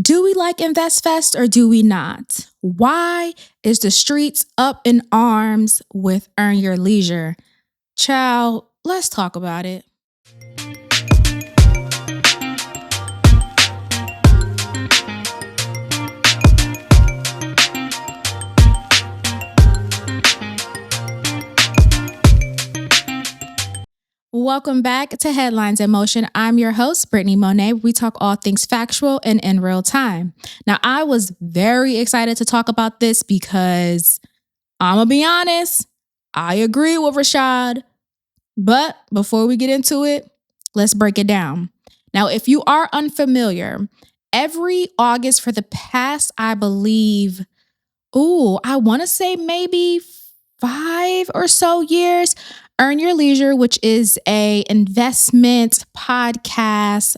Do we like InvestFest or do we not? Why is the streets up in arms with Earn Your Leisure? Child, let's talk about it. Welcome back to Headlines in Motion. I'm your host, Brittany Monet. We talk all things factual and in real time. Now, I was very excited to talk about this because I'm going to be honest, I agree with Rashad. But before we get into it, let's break it down. Now, if you are unfamiliar, every August for the past, I believe, I want to say maybe 5 or so years, Earn Your Leisure, which is a investment podcast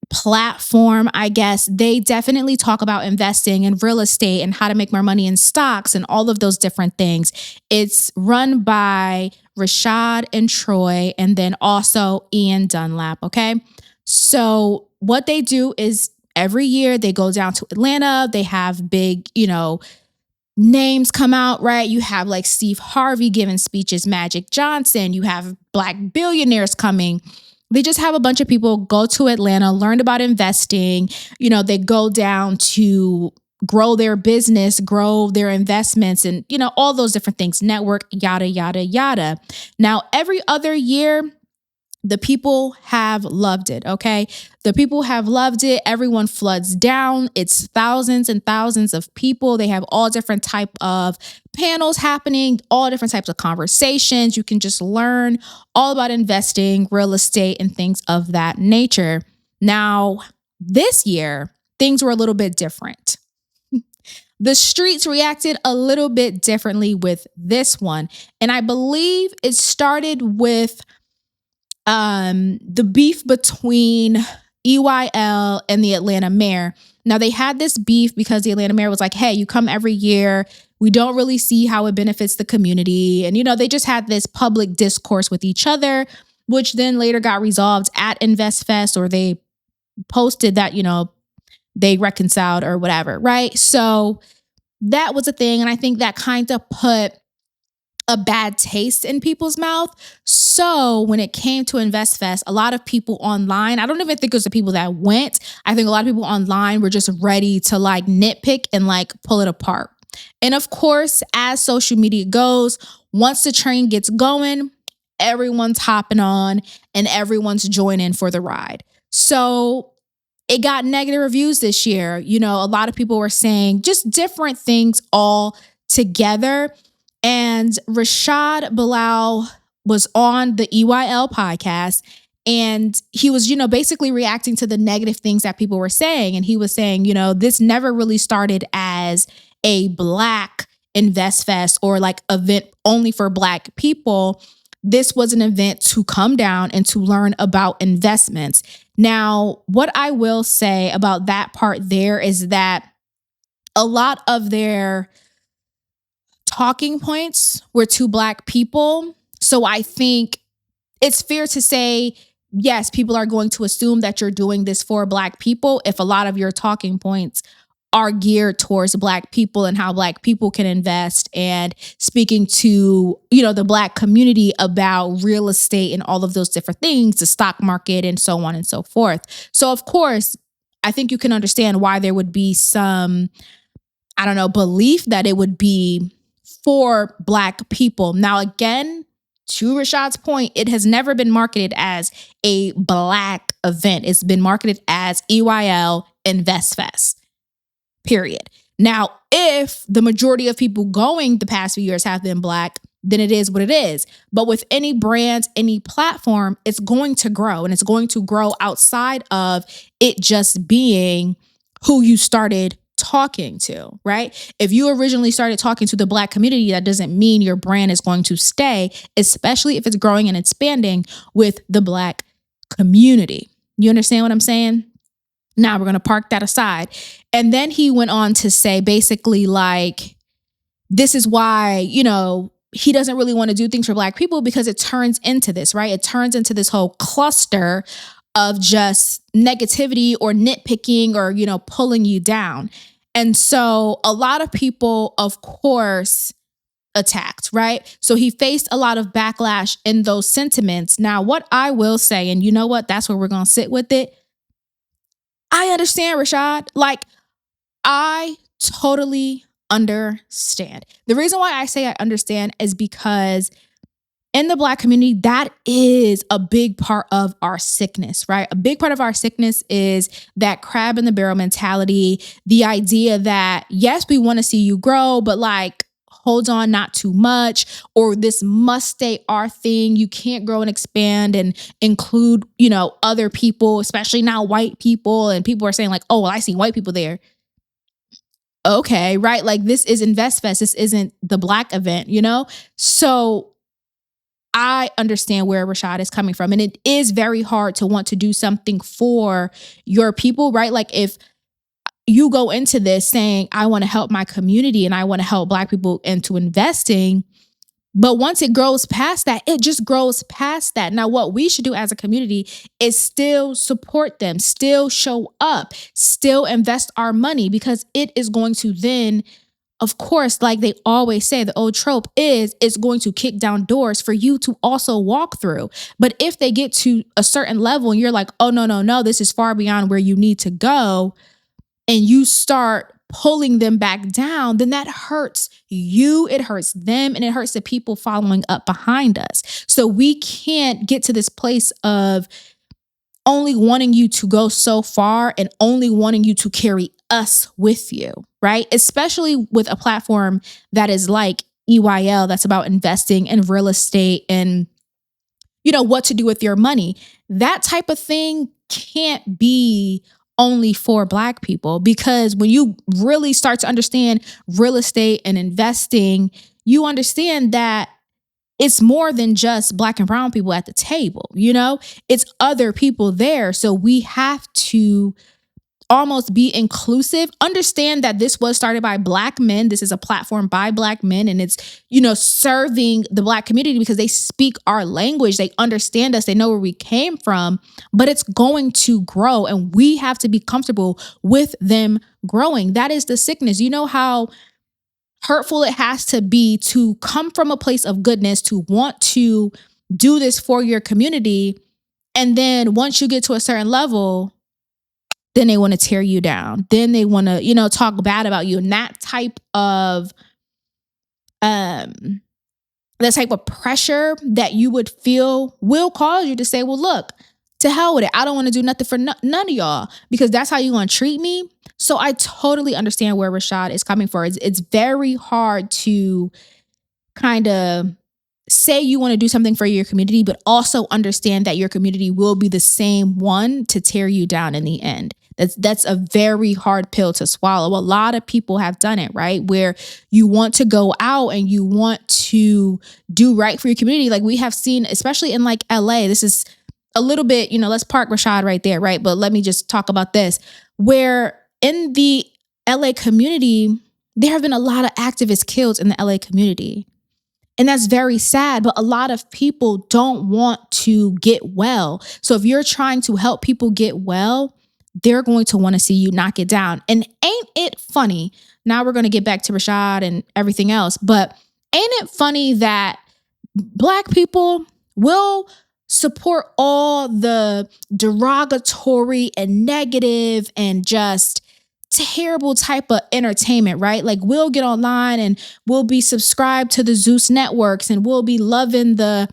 platform, I guess, they definitely talk about investing in real estate and how to make more money in stocks and all of those different things. It's run by Rashad and Troy, and then also Ian Dunlap. Okay. So what they do is every year they go down to Atlanta. They have big, names come out, right? You have like Steve Harvey giving speeches, Magic Johnson, you have Black billionaires coming. They just have a bunch of people go to Atlanta, learn about investing. They go down to grow their business, grow their investments, and, all those different things, network, yada, yada, yada. Now, every other year, the people have loved it, okay? The people have loved it. Everyone floods down. It's thousands and thousands of people. They have all different type of panels happening, all different types of conversations. You can just learn all about investing, real estate, and things of that nature. Now, this year, things were a little bit different. The streets reacted a little bit differently with this one. And I believe it started with the beef between EYL and the Atlanta mayor. Now, they had this beef because the Atlanta mayor was like, hey, you come every year. We don't really see how it benefits the community. And, they just had this public discourse with each other, which then later got resolved at InvestFest, or they posted that, they reconciled or whatever, right? So that was a thing. And I think that kind of put a bad taste in people's mouth. So when it came to InvestFest, a lot of people online, I don't even think it was the people that went. I think a lot of people online were just ready to nitpick and pull it apart. And of course, as social media goes, once the train gets going, everyone's hopping on and everyone's joining for the ride. So it got negative reviews this year. A lot of people were saying just different things all together. And Rashad Bilal was on the EYL podcast, and he was, basically reacting to the negative things that people were saying. And he was saying, this never really started as a Black InvestFest or event only for Black people. This was an event to come down and to learn about investments. Now, what I will say about that part there is that a lot of their talking points were to Black people. So I think it's fair to say, yes, people are going to assume that you're doing this for Black people if a lot of your talking points are geared towards Black people and how Black people can invest, and speaking to, the Black community about real estate and all of those different things, the stock market and so on and so forth. So of course, I think you can understand why there would be some, belief that it would be for Black people. Now, again, to Rashad's point, it has never been marketed as a Black event. It's been marketed as EYL InvestFest, period. Now, if the majority of people going the past few years have been Black, then it is what it is. But with any brand, any platform, it's going to grow, and it's going to grow outside of it just being who you started talking to, right? If you originally started talking to the Black community, that doesn't mean your brand is going to stay, especially if it's growing and expanding with the Black community. You understand what I'm saying? Now we're going to park that aside. And then he went on to say basically this is why, he doesn't really want to do things for Black people, because it turns into this, right? It turns into this whole cluster of just negativity or nitpicking or, pulling you down. And so a lot of people, of course, attacked, right? So he faced a lot of backlash in those sentiments. Now, what I will say, and you know what? That's where we're going to sit with it. I understand, Rashad. Like, I totally understand. The reason why I say I understand is because in the Black community, that is a big part of our sickness, right? A big part of our sickness is that crab in the barrel mentality, the idea that, yes, we want to see you grow, but like, hold on, not too much, or this must stay our thing. You can't grow and expand and include, other people, especially now white people. And people are saying like, oh, well, I see white people there. Okay, right? Like, this is InvestFest. This isn't the Black event, So I understand where Rashad is coming from. And it is very hard to want to do something for your people, right? Like, if you go into this saying, I want to help my community and I want to help Black people into investing, but once it grows past that, it just grows past that. Now, what we should do as a community is still support them, still show up, still invest our money, because it is going to then, of course, like they always say, the old trope is it's going to kick down doors for you to also walk through. But if they get to a certain level and you're like, oh, no, this is far beyond where you need to go, and you start pulling them back down, then that hurts you, it hurts them, and it hurts the people following up behind us. So we can't get to this place of only wanting you to go so far and only wanting you to carry us with you, right? Especially with a platform that is like EYL, that's about investing in real estate and, what to do with your money. That type of thing can't be only for Black people, because when you really start to understand real estate and investing, you understand that it's more than just Black and brown people at the table, it's other people there. So we have to almost be inclusive, understand that this was started by Black men. This is a platform by Black men, and it's, serving the Black community because they speak our language. They understand us. They know where we came from, but it's going to grow and we have to be comfortable with them growing. That is the sickness. You know how hurtful it has to be to come from a place of goodness, to want to do this for your community. And then once you get to a certain level, then they want to tear you down. Then they want to, talk bad about you. And that type of pressure that you would feel will cause you to say, well, look, to hell with it. I don't want to do nothing for none of y'all, because that's how you want to treat me. So I totally understand where Rashad is coming from. It's very hard to kind of say you want to do something for your community, but also understand that your community will be the same one to tear you down in the end. That's a very hard pill to swallow. A lot of people have done it, right? Where you want to go out and you want to do right for your community. Like we have seen, especially in like LA, this is a little bit, let's park Rashad right there, right? But let me just talk about this, where in the LA community, there have been a lot of activists killed in the LA community. And that's very sad, but a lot of people don't want to get well. So if you're trying to help people get well, they're going to want to see you knock it down. And ain't it funny? Now we're going to get back to Rashad and everything else, but ain't it funny that Black people will support all the derogatory and negative and just terrible type of entertainment, right? Like we'll get online and we'll be subscribed to the Zeus networks and we'll be loving the,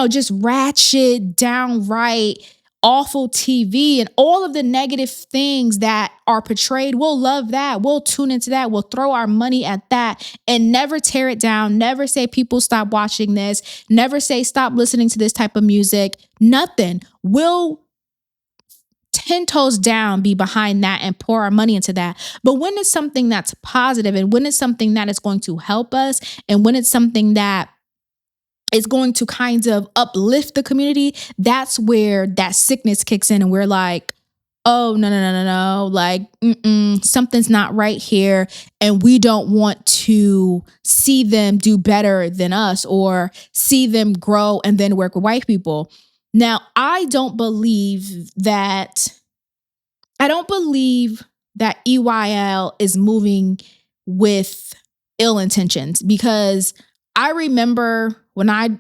just ratchet, downright awful TV and all of the negative things that are portrayed. We'll love that. We'll tune into that. We'll throw our money at that and never tear it down. Never say people stop watching this. Never say stop listening to this type of music. Nothing. We'll 10 toes down be behind that and pour our money into that. But when it's something that's positive and when it's something that is going to help us and when it's something that is going to kind of uplift the community, that's where that sickness kicks in and we're like, oh, no. Like, something's not right here. And we don't want to see them do better than us or see them grow and then work with white people. Now, I don't believe that EYL is moving with ill intentions, because I remember when I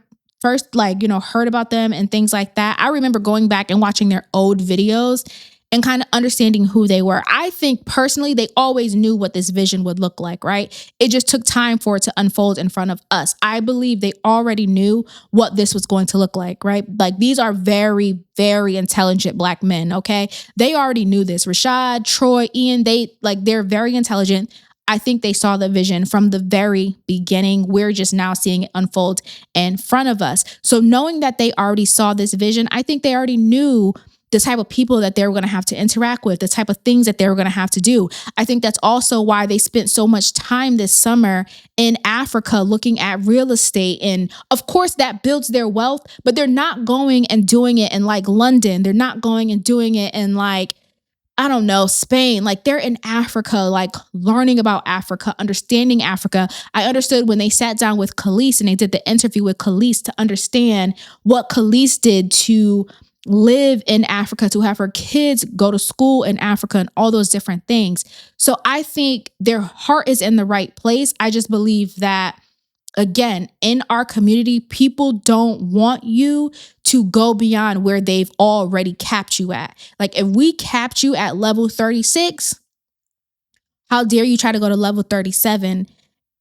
first heard about them and things like that, I remember going back and watching their old videos and kind of understanding who they were. I think personally, they always knew what this vision would look like, right? It just took time for it to unfold in front of us. I believe they already knew what this was going to look like, right? Like, these are very, very intelligent Black men, okay? They already knew this. Rashad, Troy, Ian, they're very intelligent. I think they saw the vision from the very beginning. We're just now seeing it unfold in front of us. So knowing that they already saw this vision, I think they already knew the type of people that they were going to have to interact with, the type of things that they were going to have to do. I think that's also why they spent so much time this summer in Africa looking at real estate. And of course, that builds their wealth, but they're not going and doing it in like London. They're not going and doing it in Spain. Like, they're in Africa, like learning about Africa, understanding Africa. I understood when they sat down with Khalees and they did the interview with Khalees to understand what Khalees did to live in Africa, to have her kids go to school in Africa and all those different things. So I think their heart is in the right place. I just believe that, again, in our community, people don't want you to go beyond where they've already capped you at. Like, if we capped you at level 36, how dare you try to go to level 37?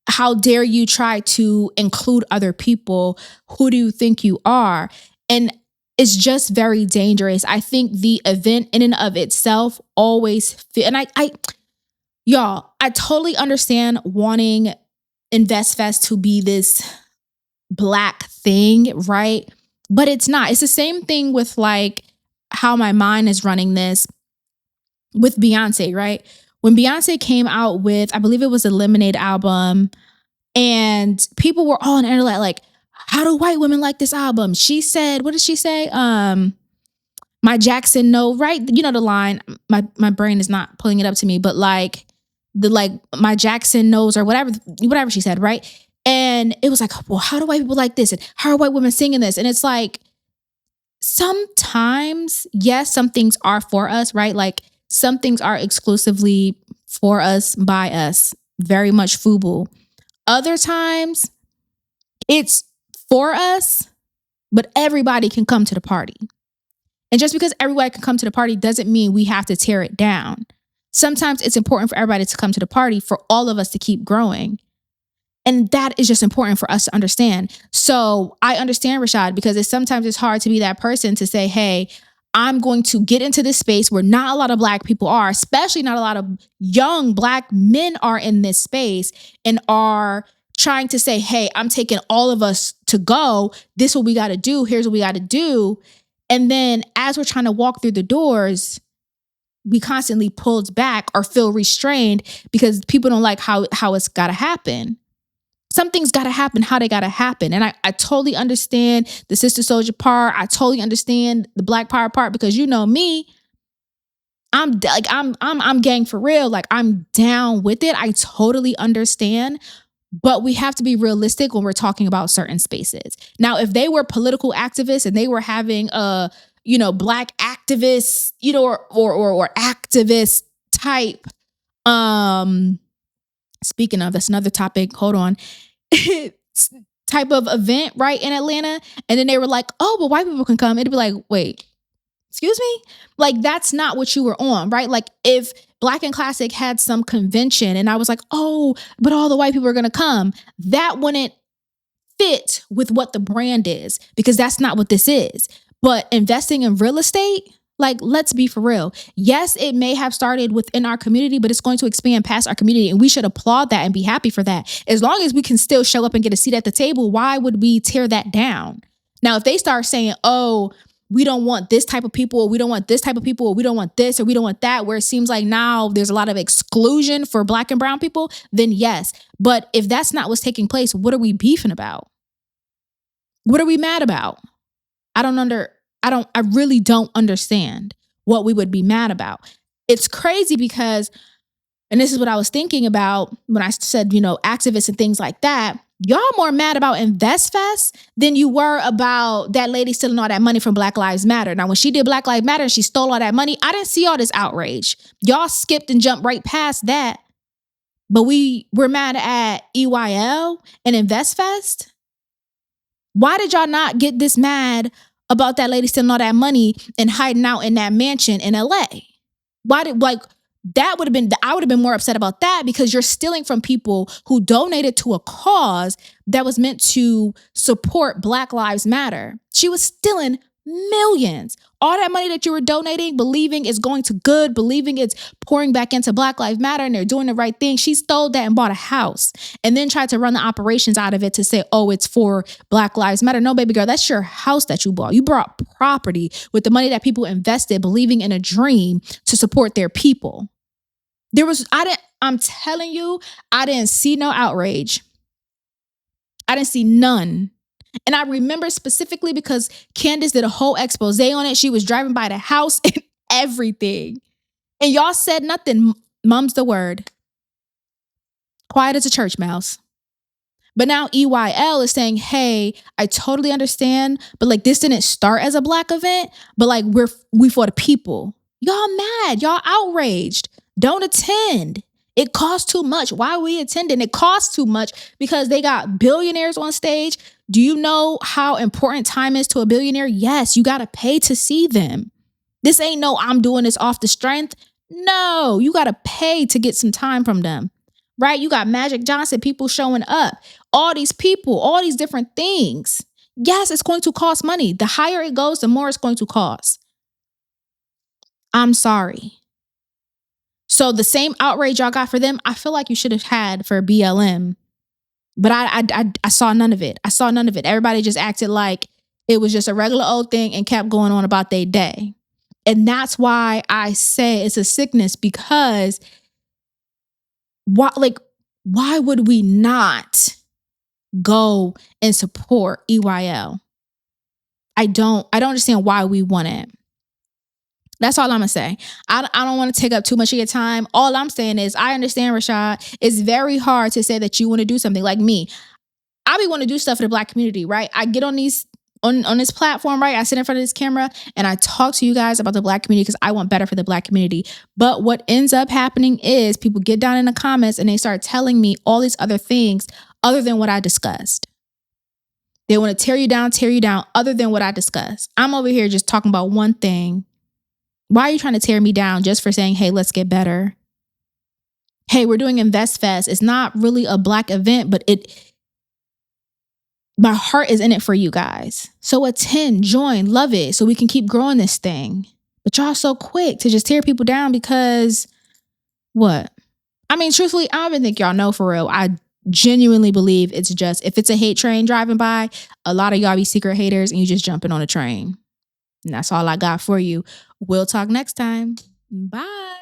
How dare you try to include other people? Who do you think you are? And it's just very dangerous. I think the event in and of itself always I totally understand wanting InvestFest to be this Black thing, right? But it's not. It's the same thing with like how my mind is running this with Beyonce, right? When Beyonce came out with, I believe it was the Lemonade album, and people were all on the internet like, how do white women like this album? She said, what did she say? My Jackson no, right? You know the line. My brain is not pulling it up to me, but like my Jackson knows, or whatever she said, right? And it was like, well, how do white people like this? And how are white women singing this? And it's like, sometimes, yes, some things are for us, right? Like, some things are exclusively for us, by us, very much FUBU. Other times, it's for us, but everybody can come to the party. And just because everybody can come to the party doesn't mean we have to tear it down. Sometimes it's important for everybody to come to the party for all of us to keep growing. And that is just important for us to understand. So I understand, Rashad, because sometimes it's hard to be that person to say, hey, I'm going to get into this space where not a lot of Black people are, especially not a lot of young Black men are in this space and are trying to say, hey, I'm taking all of us to go. This is what we got to do. Here's what we got to do. And then as we're trying to walk through the doors, we constantly pulled back or feel restrained because people don't like how it's got to happen. Something's got to happen, how they got to happen. And I totally understand the Sister Soldier part. I totally understand the Black Power part, because you know me, I'm gang for real. Like, I'm down with it. I totally understand. But we have to be realistic when we're talking about certain spaces. Now, if they were political activists and they were having Black activists, or activist type, speaking of, that's another topic, hold on, type of event, right, in Atlanta, and then they were like, oh, but white people can come, it'd be like, wait, excuse me? Like, that's not what you were on, right? Like, if Black and Classic had some convention and I was like, oh, but all the white people are going to come, that wouldn't fit with what the brand is, because that's not what this is. But investing in real estate, like, let's be for real. Yes, it may have started within our community, but it's going to expand past our community, and we should applaud that and be happy for that. As long as we can still show up and get a seat at the table, why would we tear that down? Now, if they start saying, oh, we don't want this type of people, or we don't want this type of people, or we don't want this, or we don't want that, where it seems like now there's a lot of exclusion for Black and brown people, then yes. But if that's not what's taking place, what are we beefing about? What are we mad about? I really don't understand what we would be mad about. It's crazy because, and this is what I was thinking about when I said, activists and things like that. Y'all more mad about InvestFest than you were about that lady stealing all that money from Black Lives Matter. Now, when she did Black Lives Matter and she stole all that money, I didn't see all this outrage. Y'all skipped and jumped right past that. But we're mad at EYL and InvestFest. Why did y'all not get this mad about that lady stealing all that money and hiding out in that mansion in LA? Why did, like, that would have been, I would have been more upset about that because you're stealing from people who donated to a cause that was meant to support Black Lives Matter. She was stealing millions. All that money that you were donating, believing is going to good, believing it's pouring back into Black Lives Matter and they're doing the right thing. She stole that and bought a house and then tried to run the operations out of it to say, oh, it's for Black Lives Matter. No, baby girl, that's your house that you bought. You bought property with the money that people invested, believing in a dream to support their people. I'm telling you, I didn't see no outrage. I didn't see none. And I remember specifically because Candace did a whole expose on it. She was driving by the house and everything. And y'all said nothing. Mum's the word. Quiet as a church mouse. But now EYL is saying, hey, I totally understand, but like this didn't start as a Black event, but like we for the people. Y'all mad. Y'all outraged. Don't attend. It costs too much. Why are we attending? It costs too much because they got billionaires on stage. Do you know how important time is to a billionaire? Yes, you got to pay to see them. This ain't no, I'm doing this off the strength. No, you got to pay to get some time from them, right? You got Magic Johnson, people showing up, all these people, all these different things. Yes, it's going to cost money. The higher it goes, the more it's going to cost. I'm sorry. So the same outrage y'all got for them, I feel like you should have had for BLM. But I saw none of it. I saw none of it. Everybody just acted like it was just a regular old thing and kept going on about their day. And that's why I say it's a sickness, because why would we not go and support EYL? I don't understand why we want it. That's all I'm gonna say. I don't want to take up too much of your time. All I'm saying is I understand, Rashad. It's very hard to say that you want to do something. Like me, I be want to do stuff for the Black community, right? I get on these on this platform, right? I sit in front of this camera and I talk to you guys about the Black community because I want better for the Black community. But what ends up happening is people get down in the comments and they start telling me all these other things other than what I discussed. They want to tear you down other than what I discussed. I'm over here just talking about one thing. Why are you trying to tear me down just for saying, hey, let's get better? Hey, we're doing InvestFest. It's not really a Black event, but my heart is in it for you guys. So attend, join, love it, so we can keep growing this thing. But y'all so quick to just tear people down because what? I mean, truthfully, I don't even think y'all know for real. I genuinely believe it's just, if it's a hate train driving by, a lot of y'all be secret haters and you just jumping on a train. And that's all I got for you. We'll talk next time. Bye.